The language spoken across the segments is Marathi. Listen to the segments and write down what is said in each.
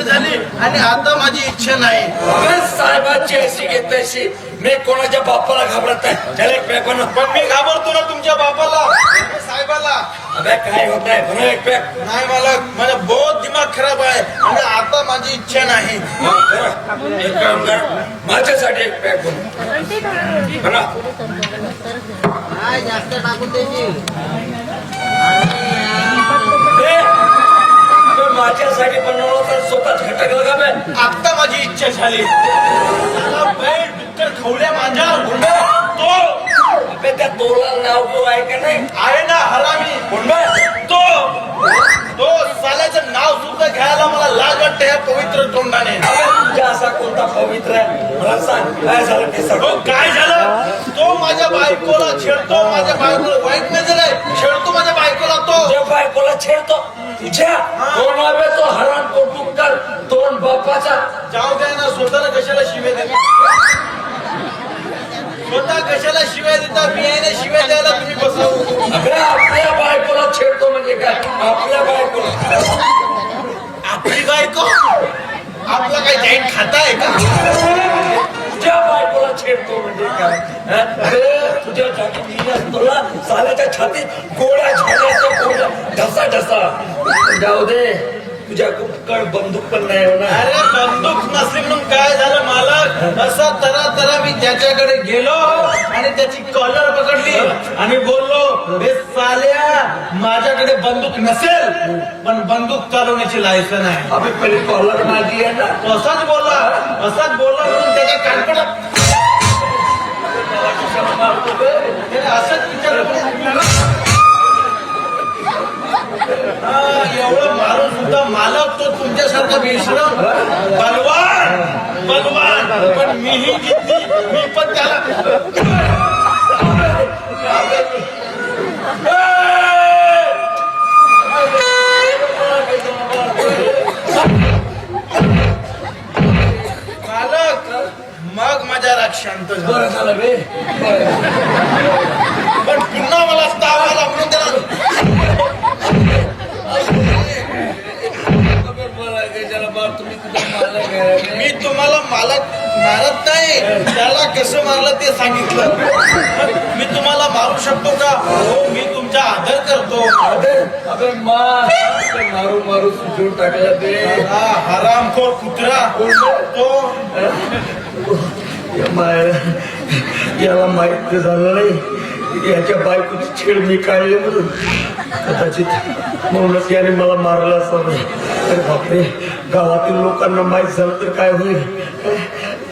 झाली आणि आता माझी इच्छा नाही. साहेबांची अशी घेत तशी मी कोणाच्या बापाला घाबरत नाही. चल एक पॅक बनव. पण मी घाबरतो ना तुमच्या बापाला साहेबाला. अबे काय होत आहे बनव एक पॅक. नाही मला माझा बहुत दिमाग खराब आहे आणि आता माझी इच्छा नाही. एक काम कर माझ्यासाठी एक पॅक बनव. जास्त टाकून द्यायची. माझ्यासाठी बनवलं तर स्वतःच घटकलं का बे. आता माझी इच्छा झाली. बैल डुक्कर खवल्या माझ्या तो अबे त्या तोला नाव तो आहे का नाही. आहे ना हरामी तो तो साल्याचं नाव सुद्धा घ्यायला मला लाज वाटते या पवित्र तोंडाने. तुझ्या असा कोणता पवित्र आहे मला सांग. काय झालं ते सगळं. काय झालं. तो माझ्या बायकोला छेडतो. माझ्या बायकोला वाईट नजर आहे. छेडतो माझ्या बायकोला. तो तुझ्या बायकोला छेडतो. तुझ्या कोण आहे तो हराम पोटुकर तोंड बापाचा. जाऊ द्या ना. स्वतःला कशाला शिव्या देता. स्वतः कशाला शिव्या देता. मी आहे ना शिव्या द्यायला तुम्ही बसवू. आपल्या बायकोला छेडतो म्हणजे काय. आपल्या बायकोला. आपली बायको आपला काही जैन खाता आहे का. तुझ्या बायकोला छेडतो म्हणजे काय. तुझ्या जागी तुला साल्याच्या छातीत गोळ्या झाल्याच्या गोळ्या ढसा ढसा. जाऊ दे तुझ्या कुठकड बंदूक पण नाही होणार. अरे बंदूक नसली म्हणून काय झालं मालक. असा तरा मी त्याच्याकडे गेलो आणि त्याची कॉलर पकडली आणि बोललो हे साल्या माझ्याकडे बंदूक नसेल पण बंदूक चालवण्याची लायसन आहे. आम्ही पहिले कॉलर माझी आहे ना. असाच बोलला म्हणून त्याच्या कानपडात असंच विचार. एवढं मारून सुद्धा मालक तो तुमच्यासारखा बेशरम बलवान पण मीही जिद्दी. मी पण त्याला मालक मग माझा राग शांत बरं झाला. झालं बे. पण पुन्हा मला ताव आला म्हणून त्याला मी तुम्हाला मालक मारत नाही. त्याला कसं मारलं ते सांगितलं. मी तुम्हाला मारू शकतो का. हो मी तुमचा आदर करतो. अबे मारू मारू सुटून टाकला ते. हा हरामखोर कुत्रा तो. याला माहित झालं नाही याच्या बायकोची छेड मी काढली म्हणून. कदाचित म्हणूनच याने मला मारलं असं. अरे बापरे गावातील लोकांना माहित झालं तर काय होईल.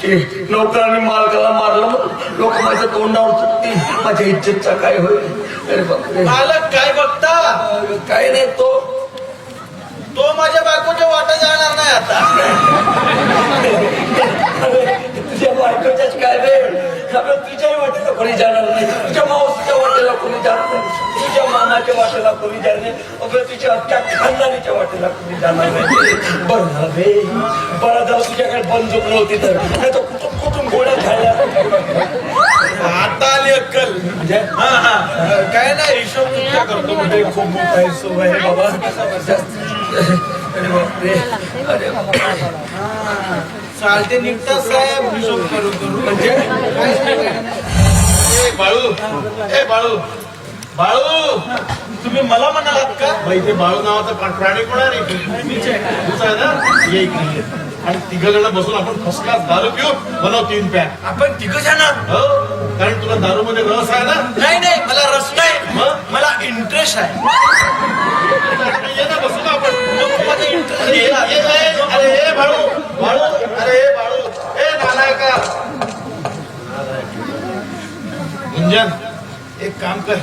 की नोकरांनी मालकाला मारलं म्हणून लोक माझ्या तोंडावर चुकतील. माझ्या इज्जतचा काय होईल. अरे बापरे मालक काय बघता. काय नाही तो माझ्या बायकोच्या वाटा जाणार नाही आता. तुझ्या बायकोच्याच काय रे. तुझ्याही वाटेला कोणी जाणार नाही. तुझ्या मावशीच्या वाटेला कोणी जाणार नाही. तुझ्या मामाच्या वाटेला कोणी जाणार नाही. तुझ्या अख्ख्या खानदानीच्या वाटेला कोणी जाणार नाही. बरं झालं रे. बरं झालं तुझ्याकडे बंदूक नव्हती तर नाही तर कुठून कुठून गोळ्या खायला. आता आली अक्कल. काय नाही हिशोब तुमच्या करतो. म्हणजे खूप मोठा हिशोब आहे बाबा. अरे बापरे. अरे चालते निघतात साहेब हिशोब करू म्हणजे. बाळू तुम्ही मला म्हणालात का. ते बाळू नावाचा प्राणी कोण आहे मीच आहे. तुझा आहे ना. ये इकडे आणि तिघ जण बसून आपण फर्स्ट क्लास दारू पिऊ. बनव 3 पॅक. आपण तिघ जण. हो कारण तुला दारू मध्ये रस आहे ना. नाही मला रस नाही. मला इंटरेस्ट आहे. ये ना बसून आपण. माझा इंटरेस्ट अरे हे बाळू अरे हे बाळू हे नालायका. गुंजन एक काम कर.